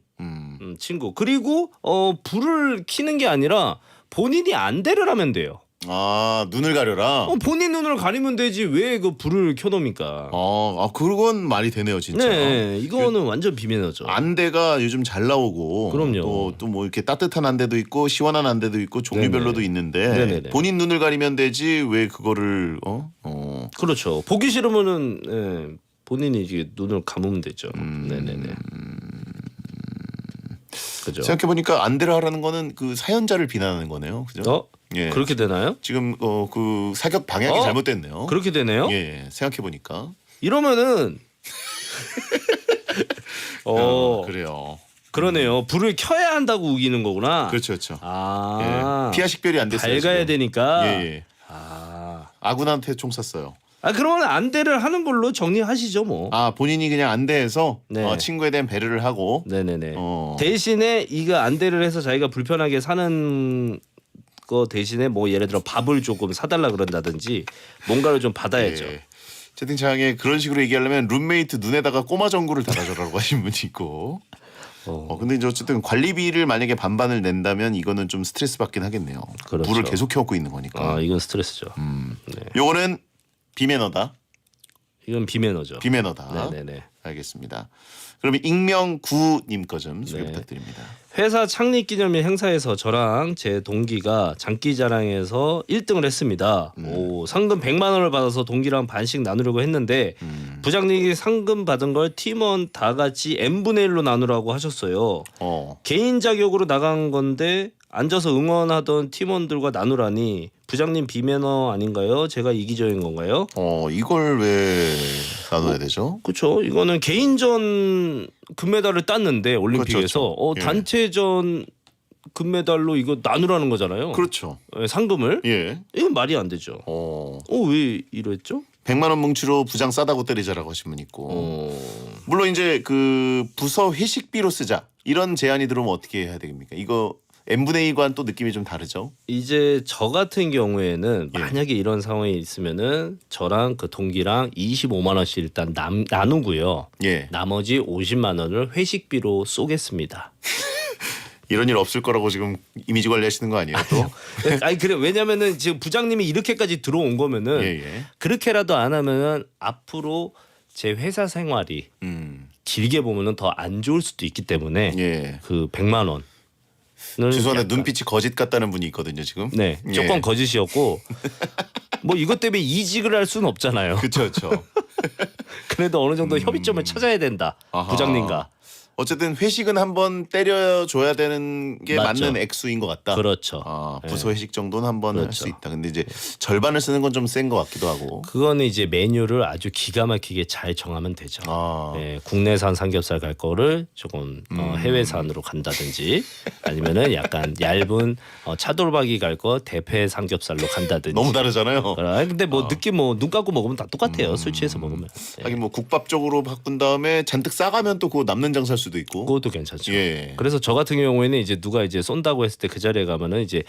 친구. 그리고 불을 켜는 게 아니라 본인이 안대를 하면 돼요. 아, 눈을 가려라. 본인 눈을 가리면 되지 왜 그 불을 켜놓습니까? 그건 말이 되네요, 진짜. 네, 이거는 완전 비매너죠. 안대가 요즘 잘 나오고 그럼요. 또 뭐 이렇게 따뜻한 안대도 있고 시원한 안대도 있고 종류별로도 네네. 있는데 네네네. 본인 눈을 가리면 되지 왜 그거를 그렇죠. 보기 싫으면은 예, 본인이 이제 눈을 감으면 되죠. 네네네. 그죠. 생각해 보니까 안대를 하라는 거는 그 사연자를 비난하는 거네요, 그죠? 예. 그렇게 되나요? 지금 그 사격 방향이 잘못됐네요. 그렇게 되네요? 예, 생각해 보니까. 이러면은 그래요. 그러네요. 불을 켜야 한다고 우기는 거구나. 그렇죠, 그렇죠. 아, 예. 피하 식별이 안 됐어요. 밝아야 지금. 되니까. 예. 아군한테 총 쐈어요. 그러면 안대를 하는 걸로 정리하시죠, 뭐. 본인이 그냥 안대해서 네. 친구에 대한 배려를 하고. 네네네. 어. 대신에 이거 안대를 해서 자기가 불편하게 사는 거 대신에 뭐 예를 들어 밥을 조금 사달라 그런다든지 뭔가를 좀 받아야죠. 예. 채팅창에 그런 식으로 얘기하려면 룸메이트 눈에다가 꼬마 전구를 달아줘라고 하신 분이 있고. 근데 이제 어쨌든 관리비를 만약에 반반을 낸다면 이거는 좀 스트레스 받긴 하겠네요. 그렇죠. 불을 계속 켜고 있는 거니까. 이건 스트레스죠. 요거는 비매너다. 이건 비매너죠. 비매너다. 네네네. 알겠습니다. 그러면 익명구님 거 좀 소개 네. 부탁드립니다. 회사 창립 기념일 행사에서 저랑 제 동기가 장기자랑에서 1등을 했습니다. 상금 100만 원을 받아서 동기랑 반씩 나누려고 했는데 부장님이 상금 받은 걸 팀원 다 같이 n분의 1로 나누라고 하셨어요. 개인 자격으로 나간 건데 앉아서 응원하던 팀원들과 나누라니 부장님 비매너 아닌가요? 제가 이기적인 건가요? 이걸 왜 나눠야 되죠? 그렇죠. 이거는 개인전 금메달을 땄는데 올림픽에서 그렇죠. 예. 단체전 금메달로 이거 나누라는 거잖아요. 그렇죠. 상금을. 예. 이건 말이 안 되죠. 왜 이랬죠? 100만 원 뭉치로 부장 싸다고 때리자라고 하신 분 있고. 물론 이제 그 부서 회식비로 쓰자 이런 제안이 들어오면 어떻게 해야 됩니까? 이거 n분의 1과는 또 느낌이 좀 다르죠. 이제 저 같은 경우에는 예. 만약에 이런 상황이 있으면은 저랑 그 동기랑 25만 원씩 일단 나누고요. 예. 나머지 50만 원을 회식비로 쏘겠습니다. 이런 일 없을 거라고 지금 이미지 관리하시는 거 아니에요? 또? 그래 왜냐면은 지금 부장님이 이렇게까지 들어온 거면은 예. 그렇게라도 안 하면은 앞으로 제 회사 생활이 길게 보면은 더 안 좋을 수도 있기 때문에 예. 그 100만 원. 죄송한데 눈빛이 거짓 같다는 분이 있거든요 지금. 네, 예. 조건 거짓이었고 뭐 이것 때문에 이직을 할 수는 없잖아요. 그렇죠. 그래도 어느 정도 협의점을 찾아야 된다. 아하. 부장님과. 어쨌든 회식은 한번 때려줘야 되는 게 맞죠. 맞는 액수인 것 같다. 그렇죠. 부서 회식 정도는 한번 할 수 그렇죠. 있다. 근데 이제 절반을 쓰는 건 좀 센 것 같기도 하고. 그거는 이제 메뉴를 아주 기가 막히게 잘 정하면 되죠. 아. 네, 국내산 삼겹살 갈 거를 조금 해외산으로 간다든지 아니면은 약간 얇은 차돌박이 갈 거 대패 삼겹살로 간다든지. 너무 다르잖아요. 근데 뭐 느낌 뭐 눈 감고 먹으면 다 똑같아요. 술 취해서 먹으면. 네. 하긴 뭐 국밥 쪽으로 바꾼 다음에 잔뜩 싸가면 또 그거 남는 장 살 수도 있고. 그것도 괜찮죠. 예. 그래서 저 같은 경우에는 이제 누가 이제 쏜다고 했을 때 그 자리에 가면은 이제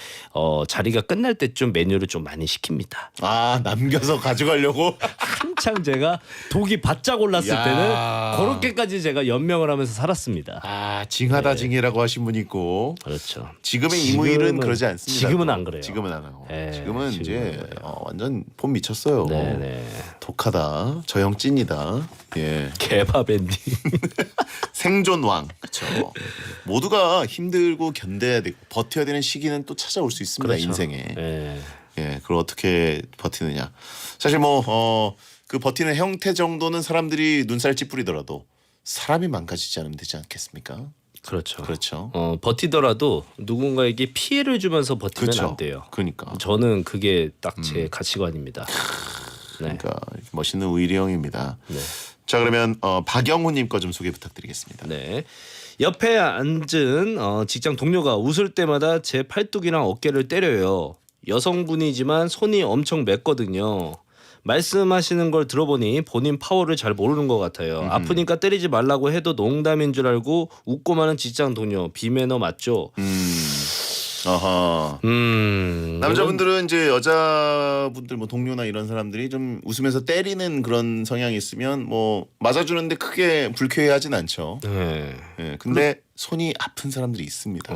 자리가 끝날 때쯤 메뉴를 좀 많이 시킵니다. 아 남겨서 가져가려고. 한창 제가 독이 바짝 올랐을 야. 때는 그렇게까지 제가 연명을 하면서 살았습니다. 아 징하다 징해라고 하신 분이 있고. 그렇죠. 지금의 이무일은 지금은- 그러지 않습니다. 지금은 또. 안 그래요. 지금은 안 하고. 예, 지금은 이제 지금은 그래요. 완전 폼 미쳤어요. 네네. 독하다. 저 형 찐이다. 예. 개밥 엔딩. 생존왕. 그렇죠. 모두가 힘들고 견뎌야 되고 버텨야 되는 시기는 또 찾아올 수 있습니다. 그렇죠. 인생에. 예. 예. 그걸 어떻게 버티느냐. 사실 뭐 그 버티는 형태 정도는 사람들이 눈살 찌푸리더라도 사람이 망가지지 않으면 되지 않겠습니까? 그렇죠. 그렇죠. 버티더라도 누군가에게 피해를 주면서 버티면 그렇죠. 안 돼요. 그러니까. 저는 그게 딱 제 가치관입니다. 네. 그러니까 멋있는 우일이 형입니다. 네. 자 그러면 박영호님 거 좀 소개 부탁드리겠습니다. 네. 옆에 앉은 직장 동료가 웃을 때마다 제 팔뚝이랑 어깨를 때려요. 여성분이지만 손이 엄청 맵거든요. 말씀하시는 걸 들어보니 본인 파워를 잘 모르는 것 같아요. 아프니까 때리지 말라고 해도 농담인 줄 알고 웃고 마는 직장 동료 비매너 맞죠? 아하. 남자분들은 이제 여자분들 뭐 동료나 이런 사람들이 좀 웃으면서 때리는 그런 성향이 있으면 뭐 맞아주는데 크게 불쾌해하진 않죠. 네. 예, 근데 손이 아픈 사람들이 있습니다.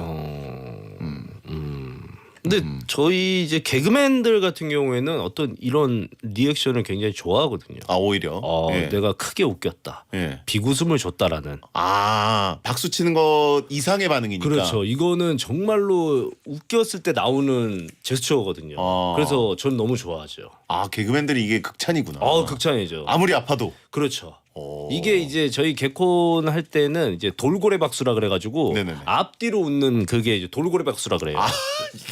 근데 저희 이제 개그맨들 같은 경우에는 어떤 이런 리액션을 굉장히 좋아하거든요. 아 오히려. 예. 내가 크게 웃겼다. 예. 비웃음을 줬다라는. 아 박수 치는 것 이상의 반응이니까. 그렇죠. 이거는 정말로 웃겼을 때 나오는 제스처거든요. 아. 그래서 전 너무 좋아하죠. 아 개그맨들이 이게 극찬이구나. 극찬이죠. 아무리 아파도. 그렇죠. 오. 이게 이제 저희 개콘 할 때는 이제 돌고래 박수라 그래가지고 네네네. 앞뒤로 웃는 그게 이제 돌고래 박수라 그래요.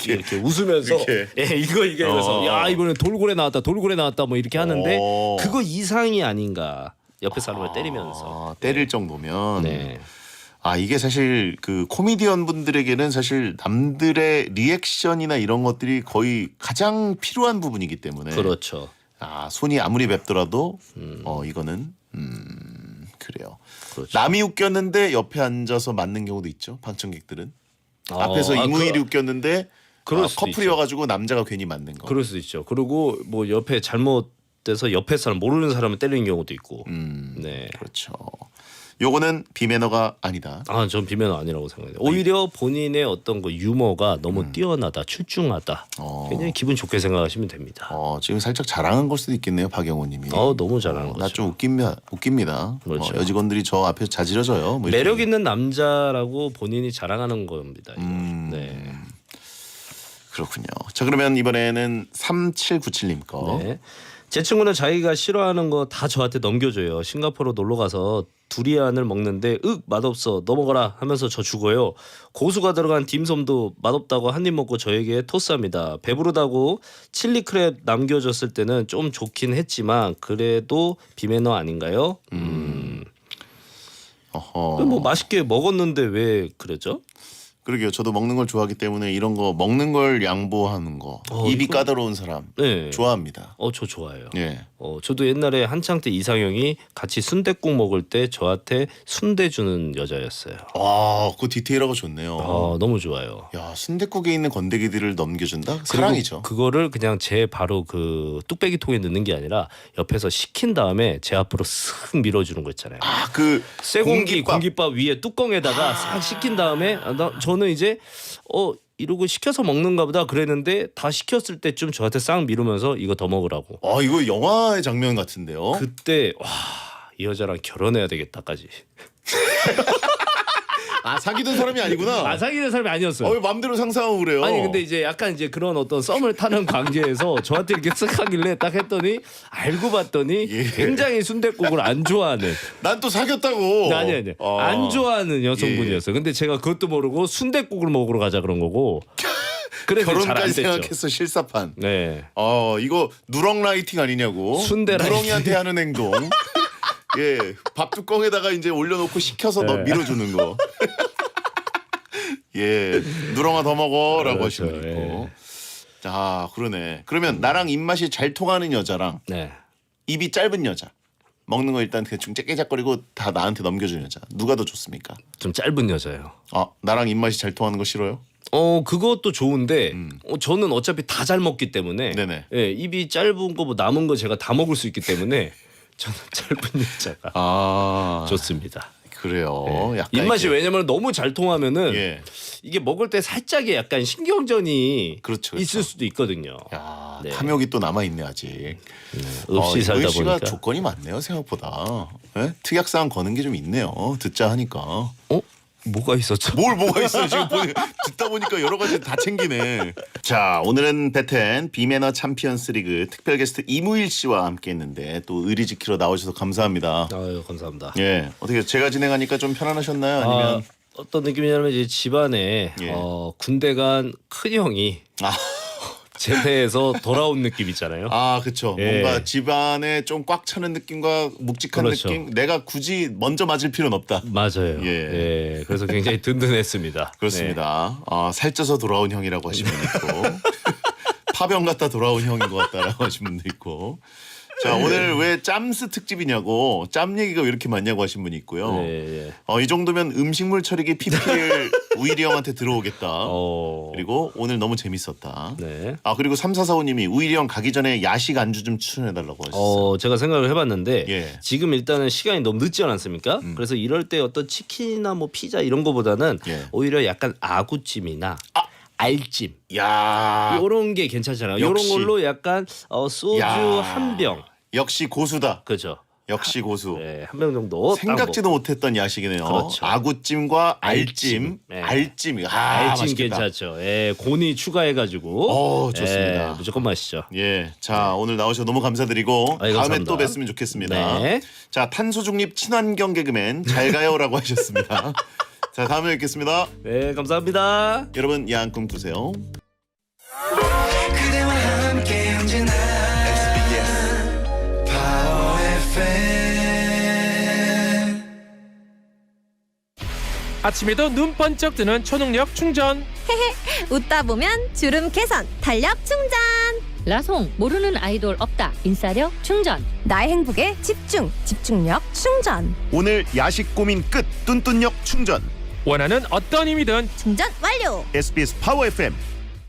이렇게 웃으면서 이렇게. 예 이거 이러면서 야 이번에 돌고래 나왔다 뭐 이렇게 하는데 그거 이상이 아닌가 옆에 사람을 때리면서 때릴 정도면. 네 아 이게 사실 그 코미디언 분들에게는 사실 남들의 리액션이나 이런 것들이 거의 가장 필요한 부분이기 때문에. 그렇죠. 아 손이 아무리 맵더라도 이거는 그래요. 그렇죠. 남이 웃겼는데 옆에 앉아서 맞는 경우도 있죠. 방청객들은 앞에서 이무일이 웃겼는데 그럴 수도 커플이어가지고 남자가 괜히 맞는 거. 그럴 수도 있죠. 그리고 뭐 옆에 잘못돼서 옆에 사람 모르는 사람을 때리는 경우도 있고. 네. 그렇죠. 요거는 비매너가 아니다. 전 비매너 아니라고 생각해요. 오히려 본인의 어떤 그 유머가 너무 뛰어나다, 출중하다. 굉장히 기분 좋게 생각하시면 됩니다. 지금 살짝 자랑한 걸 수도 있겠네요, 박영호님이. 너무 잘하는 거죠. 나 좀 웃깁니다. 그렇죠. 여직원들이 저 앞에서 자지러져요. 뭐 매력 이렇게. 있는 남자라고 본인이 자랑하는 겁니다. 이거. 네. 그렇군요. 자 그러면 이번에는 3797님 거. 네. 제 친구는 자기가 싫어하는 거 다 저한테 넘겨줘요. 싱가포르 놀러 가서 두리안을 먹는데 맛없어 넘어가라 하면서 저 죽어요. 고수가 들어간 딤섬도 맛없다고 한 입 먹고 저에게 토스합니다. 배부르다고 칠리 크랩 남겨줬을 때는 좀 좋긴 했지만 그래도 비매너 아닌가요? 어허. 뭐 맛있게 먹었는데 왜 그러죠? 그러게요. 저도 먹는 걸 좋아하기 때문에 이런 거 먹는 걸 양보하는 거 입이 이거- 까다로운 사람 네. 좋아합니다. 저 좋아해요. 예. 저도 옛날에 한창 때 이상형이 같이 순댓국 먹을 때 저한테 순대 주는 여자였어요. 그 디테일하고 좋네요. 너무 좋아요. 야 순댓국에 있는 건더기들을 넘겨준다? 사랑이죠. 그거를 그냥 제 바로 그 뚝배기 통에 넣는 게 아니라 옆에서 식힌 다음에 제 앞으로 쓱 밀어주는 거 있잖아요. 그 쇠공기 공깃밥. 공깃밥 위에 뚜껑에다가 싹 식힌 다음에 저는 이제 이러고 시켜서 먹는가 보다 그랬는데 다 식혔을 때쯤 저한테 싹 미루면서 이거 더 먹으라고. 이거 영화의 장면 같은데요. 그때 이 여자랑 결혼해야 되겠다까지. 아 사귀던 사람이 아니구나. 사귀는 사람이 아니었어요. 왜 맘대로 상상하고 그래요? 아니 근데 이제 약간 이제 그런 어떤 썸을 타는 관계에서 저한테 이렇게 쓱 하길래 딱 했더니 알고 봤더니 예. 굉장히 순댓국을 안 좋아하는 난 또 사귀었다고. 아니 안 좋아하는 여성분이었어요. 근데 제가 그것도 모르고 순댓국을 먹으러 가자 그런 거고. 그래서 잘 안 결혼까지 됐죠. 생각했어 실사판. 네. 이거 누렁 라이팅 아니냐고. 순대 라이팅. 누렁이한테 하는 행동. 예, 밥 뚜껑에다가 이제 올려놓고 식혀서 너 네. 밀어주는 거. 예, 누렁아 더 먹어라고 그렇죠, 하시면 있고. 예. 자, 그러네. 그러면 나랑 입맛이 잘 통하는 여자랑 네. 입이 짧은 여자. 먹는 거 일단 대충 깨작거리고 다 나한테 넘겨주는 여자. 누가 더 좋습니까? 좀 짧은 여자예요. 나랑 입맛이 잘 통하는 거 싫어요? 그것도 좋은데 저는 어차피 다 잘 먹기 때문에 네네. 예, 입이 짧은 거 뭐 남은 거 제가 다 먹을 수 있기 때문에 저는 짧은 여자가 좋습니다. 그래요. 예. 약간 입맛이 이렇게- 왜냐면 너무 잘 통하면은 예. 이게 먹을 때 살짝의 약간 신경전이 그렇죠, 그렇죠. 있을 수도 있거든요. 야, 네. 탐욕이 또 남아 있네 아직. 없이 살다 이효희 씨가 보니까. 조건이 많네요 생각보다. 예? 특약사항 거는 게 좀 있네요. 듣자 하니까. 뭐가 있었죠? 뭐가 있어요 지금 듣다 보니까 여러 가지 다 챙기네. 자 오늘은 베텐 비매너 챔피언스 리그 특별 게스트 이무일 씨와 함께했는데 또 의리 지키러 나오셔서 감사합니다. 아유 감사합니다. 예 어떻게 제가 진행하니까 좀 편안하셨나요? 아니면 어떤 느낌이냐면 이제 집안에 예. 군대 간 큰 형이 아. 제대해서 돌아온 느낌 있잖아요. 그쵸. 예. 뭔가 집안에 좀 꽉 차는 느낌과 묵직한 그렇죠. 느낌. 내가 굳이 먼저 맞을 필요는 없다. 맞아요. 예. 예. 그래서 굉장히 든든했습니다. 그렇습니다. 살쪄서 돌아온 형이라고 하신 분 있고 파병 갔다 돌아온 형인 것 같다라고 하신 분도 있고. 자 오늘 왜 짬스 특집이냐고 짬 얘기가 왜 이렇게 많냐고 하신 분이 있고요. 네. 이 정도면 음식물 처리기 PPL 우일이 형한테 들어오겠다. 그리고 오늘 너무 재밌었다. 네. 그리고 3445님이 우일이 형 가기 전에 야식 안주 좀 추천해달라고 하셨어요. 제가 생각을 해봤는데 예. 지금 일단은 시간이 너무 늦지 않았습니까? 그래서 이럴 때 어떤 치킨이나 뭐 피자 이런 거보다는 예. 오히려 약간 아구찜이나 알찜 야 이런 게 괜찮잖아요. 역시. 이런 걸로 약간 소주 야. 한 병, 역시 고수다. 그죠? 역시 고수. 네, 한 병 정도 생각지도 못했던 야식이네요. 그렇죠. 아구찜과 알찜. 알찜. 네. 알찜. 알찜 맛있겠다. 괜찮죠. 예, 고니 추가해가지고. 좋습니다. 예, 무조건 맛있죠. 예, 자 오늘 나오셔서 너무 감사드리고 다음에 감사합니다. 또 뵀으면 좋겠습니다. 네. 자 탄소 중립 친환경 개그맨 잘 가요라고 하셨습니다. 자 다음에 뵙겠습니다. 네, 감사합니다. 여러분 야한 꿈 꾸세요. 그대와 함께 언제나 Power FM 아침에도 눈 번쩍 뜨는 초능력 충전. 웃다 보면 주름 개선, 탄력 충전. 라송 모르는 아이돌 없다. 인싸력 충전. 나의 행복에 집중, 집중력 충전. 오늘 야식 고민 끝 뚠뚠력 충전. 원하는 어떤 힘이든 충전 완료. SBS 파워 FM